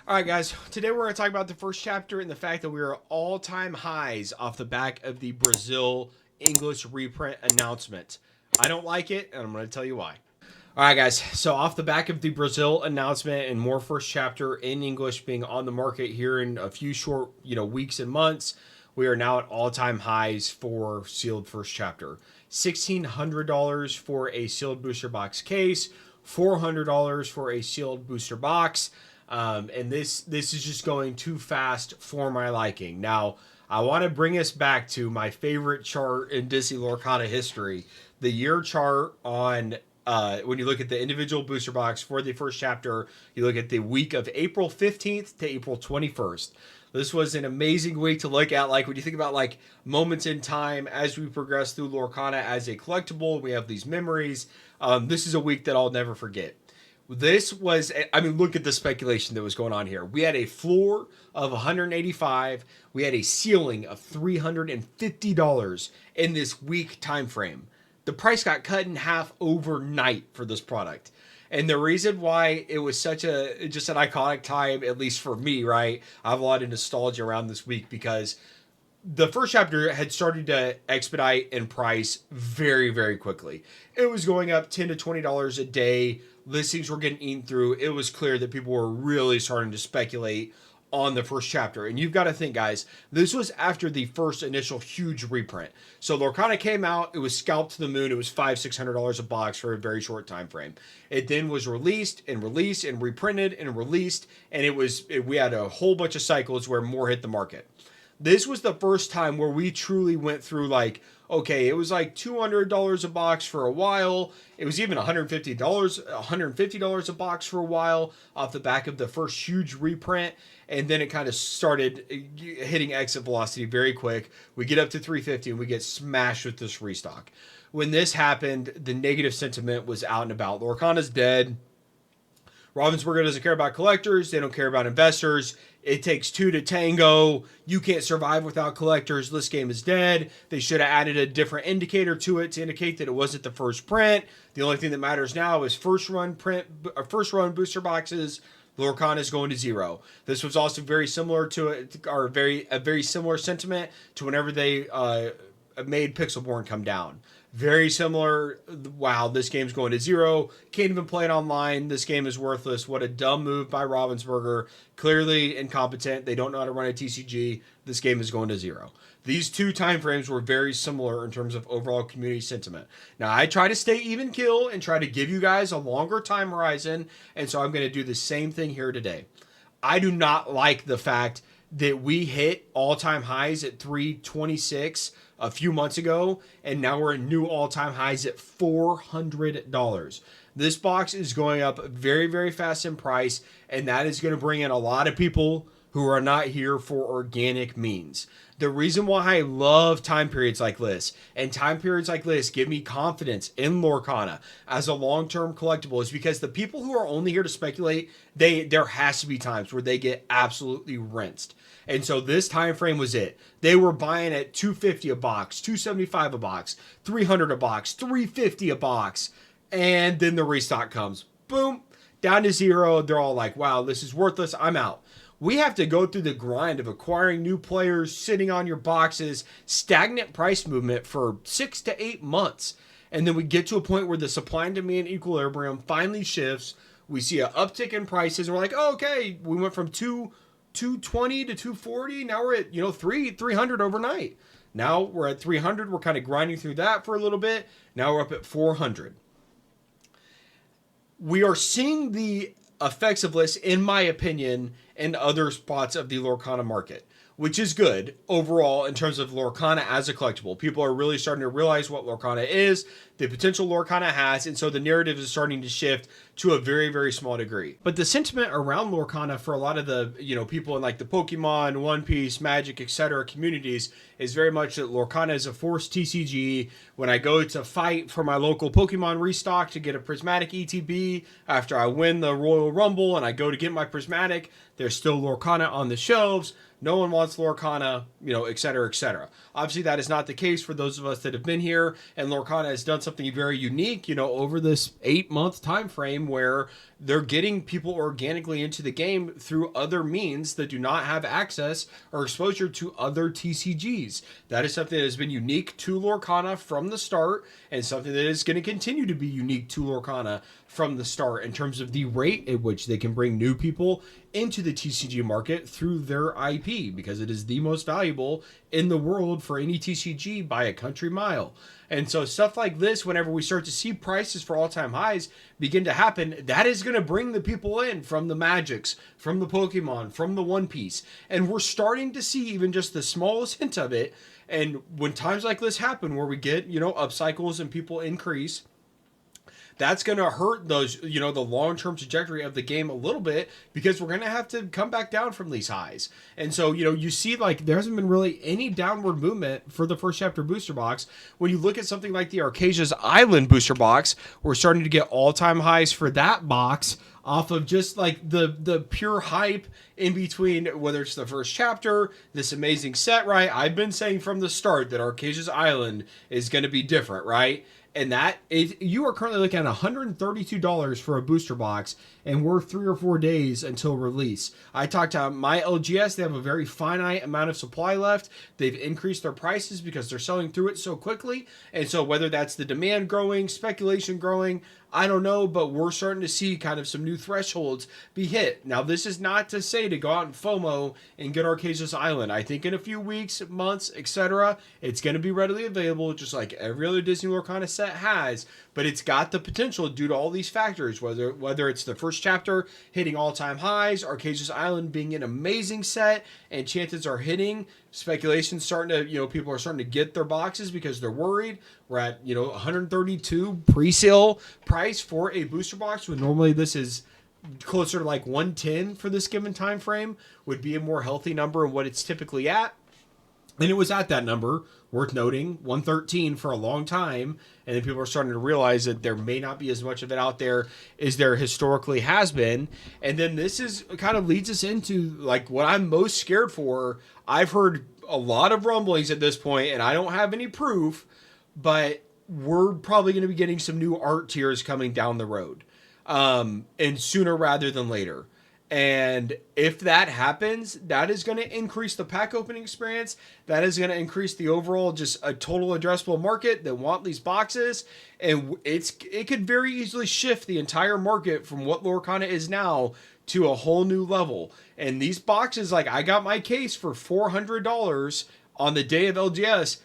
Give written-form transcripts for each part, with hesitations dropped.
All right, guys. Today we're going to talk about the first chapter and the fact that we are all-time highs off the back of the Brazil English reprint announcement. I don't like it, and I'm going to tell you why. All right, guys. So off the back of the Brazil announcement and more first chapter in English being on the market here in a few short, weeks and months, we are now at all-time highs for sealed first chapter. $1,600 for a sealed booster box case, $400 for a sealed booster box. And this is just going too fast for my liking. Now, I want to bring us back to my favorite chart in Disney Lorcana history, the year chart on when you look at the individual booster box for the first chapter. You look at the week of April 15th to April 21st. This was an amazing week to look at. Like when you think about like moments in time as we progress through Lorcana as a collectible, we have these memories. This is a week that I'll never forget. This was, look at the speculation that was going on here. We had a floor of 185. We had a ceiling of $350 in this week time frame. The price got cut in half overnight for this product. And the reason why it was just an iconic time, at least for me, right? I have a lot of nostalgia around this week because the first chapter had started to expedite in price very, very quickly. It was going up $10 to $20 a day. Listings were getting eaten through. It was clear that people were really starting to speculate on the first chapter. And you've got to think, guys, this was after the first initial huge reprint. So Lorcana came out, it was scalped to the moon. It was $500-$600 a box for a very short time frame. It then was released and reprinted and released, and we had a whole bunch of cycles where more hit the market. This was the first time where we truly went through like, okay, it was like $200 a box for a while. It was even $150 a box for a while off the back of the first huge reprint. And then it kind of started hitting exit velocity very quick. We get up to 350 and we get smashed with this restock. When this happened, the negative sentiment was out and about. Lorcana's dead. Ravensburger doesn't care about collectors. They don't care about investors. It takes two to tango. You can't survive without collectors. This game is dead. They should have added a different indicator to it to indicate that it wasn't the first print. The only thing that matters now is first run booster boxes. Lorcana is going to zero. This was also very similar to it, or a very similar sentiment to whenever they made Pixelborn come down. Very similar. Wow, this game's going to zero. Can't even play it online. This game is worthless. What a dumb move by Ravensburger. Clearly incompetent. They don't know how to run a TCG. This game is going to zero. These two time frames were very similar in terms of overall community sentiment. Now, I try to stay even kill and try to give you guys a longer time horizon, and so I'm going to do the same thing here today. I do not like the fact that we hit all-time highs at 326 a few months ago, and now we're at new all-time highs at $400. This box is going up very, very fast in price, and that is going to bring in a lot of people who are not here for organic means. The reason why I love time periods like this, and time periods like this give me confidence in Lorcana as a long-term collectible, is because the people who are only here to speculate, there has to be times where they get absolutely rinsed. And so this time frame was it. They were buying at $250 a box, $275 a box, $300 a box, $350 a box, and then the restock comes. Boom, down to zero. They're all like, wow, this is worthless. I'm out. We have to go through the grind of acquiring new players, sitting on your boxes, stagnant price movement for 6 to 8 months. And then we get to a point where the supply and demand equilibrium finally shifts. We see an uptick in prices. And we're like, oh, okay, we went from 220 to 240. Now we're at 300 overnight. Now we're at 300. We're kind of grinding through that for a little bit. Now we're up at 400. We are seeing the effects of this, in my opinion, in other spots of the Lorcana market, which is good overall in terms of Lorcana as a collectible. People are really starting to realize what Lorcana is, the potential Lorcana has, and so the narrative is starting to shift to a very, very small degree. But the sentiment around Lorcana for a lot of the people in like the Pokemon, One Piece, Magic, etc. communities is very much that Lorcana is a forced TCG. When I go to fight for my local Pokemon restock to get a Prismatic ETB after I win the Royal Rumble and I go to get my Prismatic, there's still Lorcana on the shelves. no one wants Lorcana, et cetera, et cetera. Obviously, that is not the case for those of us that have been here, and Lorcana has done something very unique, over this 8-month time frame where they're getting people organically into the game through other means that do not have access or exposure to other TCGs. That is something that has been unique to Lorcana from the start, and something that is going to continue to be unique to Lorcana from the start in terms of the rate at which they can bring new people into the TCG market through their IP, because it is the most valuable in the world for any TCG by a country mile. And so stuff like this, whenever we start to see prices for all-time highs begin to happen, that is going to bring the people in from the Magics, from the Pokemon, from the One Piece. And we're starting to see even just the smallest hint of it. And when times like this happen, where we get, up cycles and people increase, that's going to hurt those, the long-term trajectory of the game a little bit, because we're going to have to come back down from these highs. And so, you see like there hasn't been really any downward movement for the first chapter booster box. When you look at something like the Archazia's Island booster box, we're starting to get all-time highs for that box off of just like the pure hype in between, whether it's the first chapter, this amazing set, right? I've been saying from the start that Archazia's Island is going to be different, right? And you are currently looking at $132 for a booster box, and we're 3 or 4 days until release. I talked to my LGS. They have a very finite amount of supply left. They've increased their prices because they're selling through it so quickly. And so whether that's the demand growing, speculation growing, I don't know, but we're starting to see kind of some new thresholds be hit. Now, this is not to say to go out and FOMO and get Archazia's Island. I think in a few weeks, months, etc., it's going to be readily available, just like every other Disney Lorcana set has. But it's got the potential due to all these factors, whether it's the first chapter hitting all-time highs, Archazia's Island being an amazing set, and chances are hitting. Speculation starting to, people are starting to get their boxes because they're worried. We're at, $132 pre-sale price for a booster box, when normally this is closer to like $110 for this given time frame, would be a more healthy number and what it's typically at. And it was at that number, worth noting, $113 for a long time. And then people are starting to realize that there may not be as much of it out there as there historically has been. And then this is kind of leads us into like what I'm most scared for. I've heard a lot of rumblings at this point, and I don't have any proof, but we're probably going to be getting some new art tiers coming down the road, and sooner rather than later. And if that happens, that is going to increase the pack opening experience. That is going to increase the overall just a total addressable market that want these boxes. And it could very easily shift the entire market from what Lorcana is now to a whole new level. And these boxes, like I got my case for $400 on the day of LGS.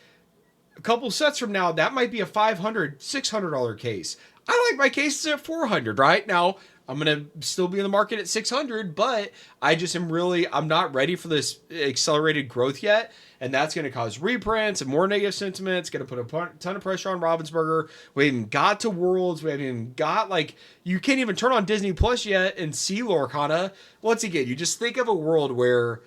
A couple sets from now, that might be a $500, $600 case. I like my cases at $400, right? Now, I'm going to still be in the market at $600, but I'm not ready for this accelerated growth yet. And that's going to cause reprints and more negative sentiment. It's going to put a ton of pressure on Ravensburger. We haven't even got to Worlds. We haven't even got, you can't even turn on Disney Plus yet and see Lorcana. Once again, you just think of a world where,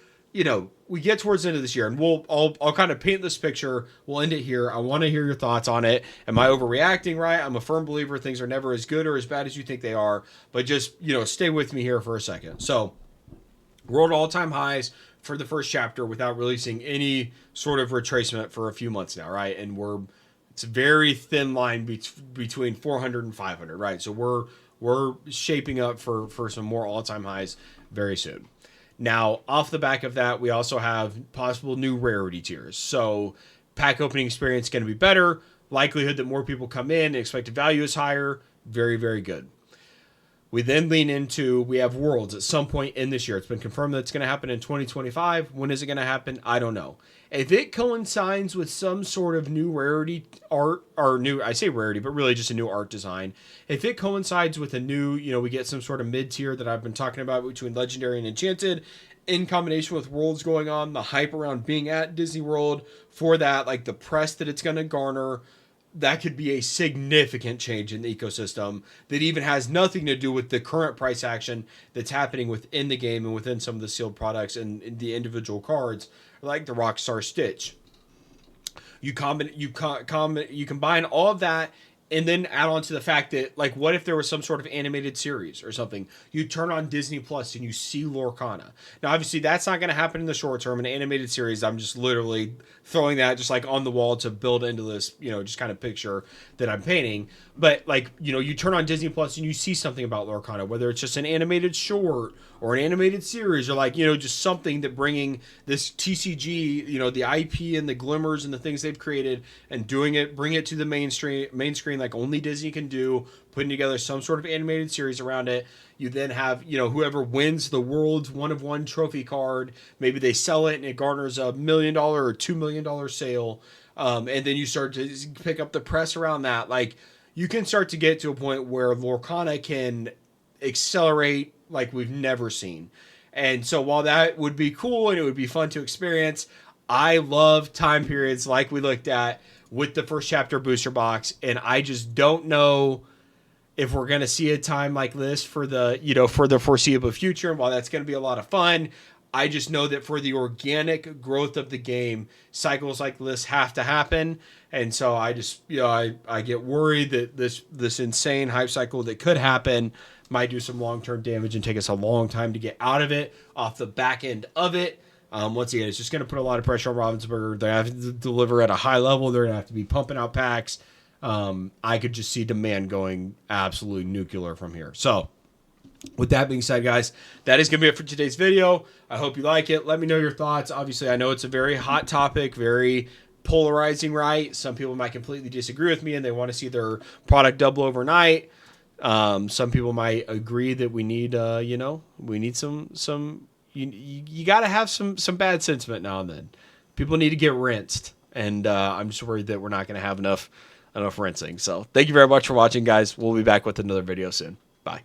we get towards the end of this year, and I'll kind of paint this picture. We'll end it here. I want to hear your thoughts on it. Am I overreacting, right? I'm a firm believer things are never as good or as bad as you think they are, but just, stay with me here for a second. So, world all-time highs for the first chapter without releasing any sort of retracement for a few months now, right? And it's a very thin line between 400 and 500, right? So we're shaping up for some more all-time highs very soon. Now, off the back of that, we also have possible new rarity tiers. So, pack opening experience going to be better. Likelihood that more people come in, expected value is higher. Very, very good. We then lean into, we have Worlds at some point in this year. It's been confirmed that it's going to happen in 2025. When is it going to happen? I don't know. If it coincides with some sort of new rarity art, or I say rarity, but really just a new art design. If it coincides with a new, we get some sort of mid-tier that I've been talking about between Legendary and Enchanted, in combination with Worlds going on, the hype around being at Disney World for that, like the press that it's going to garner, that could be a significant change in the ecosystem that even has nothing to do with the current price action that's happening within the game and within some of the sealed products and the individual cards, like the Rockstar Stitch. You combine all of that And then add on to the fact that, like, what if there was some sort of animated series or something? You turn on Disney Plus and you see Lorcana. Now, obviously, that's not going to happen in the short term. An animated series, I'm just literally throwing that just like on the wall to build into this, just kind of picture that I'm painting. But like, you turn on Disney Plus and you see something about Lorcana, whether it's just an animated short or an animated series, or like, just something that bringing this TCG, the IP and the glimmers and the things they've created and bring it to the main screen like only Disney can do, putting together some sort of animated series around it. You then have, whoever wins the world's 1-of-1 trophy card, maybe they sell it and it garners $1 million or $2 million sale. And then you start to pick up the press around that. Like, you can start to get to a point where Lorcana can accelerate like we've never seen. And so while that would be cool and it would be fun to experience, I love time periods like we looked at with the first chapter booster box. And I just don't know if we're going to see a time like this for the, for the foreseeable future. And while that's going to be a lot of fun, I just know that for the organic growth of the game, cycles like this have to happen. And so I just, I get worried that this insane hype cycle that could happen might do some long-term damage and take us a long time to get out of it off the back end of it. Once again, it's just going to put a lot of pressure on Ravensburger. They have to deliver at a high level. They're going to have to be pumping out packs. I could just see demand going absolutely nuclear from here. So with that being said, guys, that is going to be it for today's video. I hope you like it. Let me know your thoughts. Obviously, I know it's a very hot topic, very polarizing, right? Some people might completely disagree with me and they want to see their product double overnight. Some people might agree that we need, we need some, you got to have some bad sentiment now and then. People need to get rinsed. And, I'm just worried that we're not going to have enough rinsing. So thank you very much for watching, guys. We'll be back with another video soon. Bye.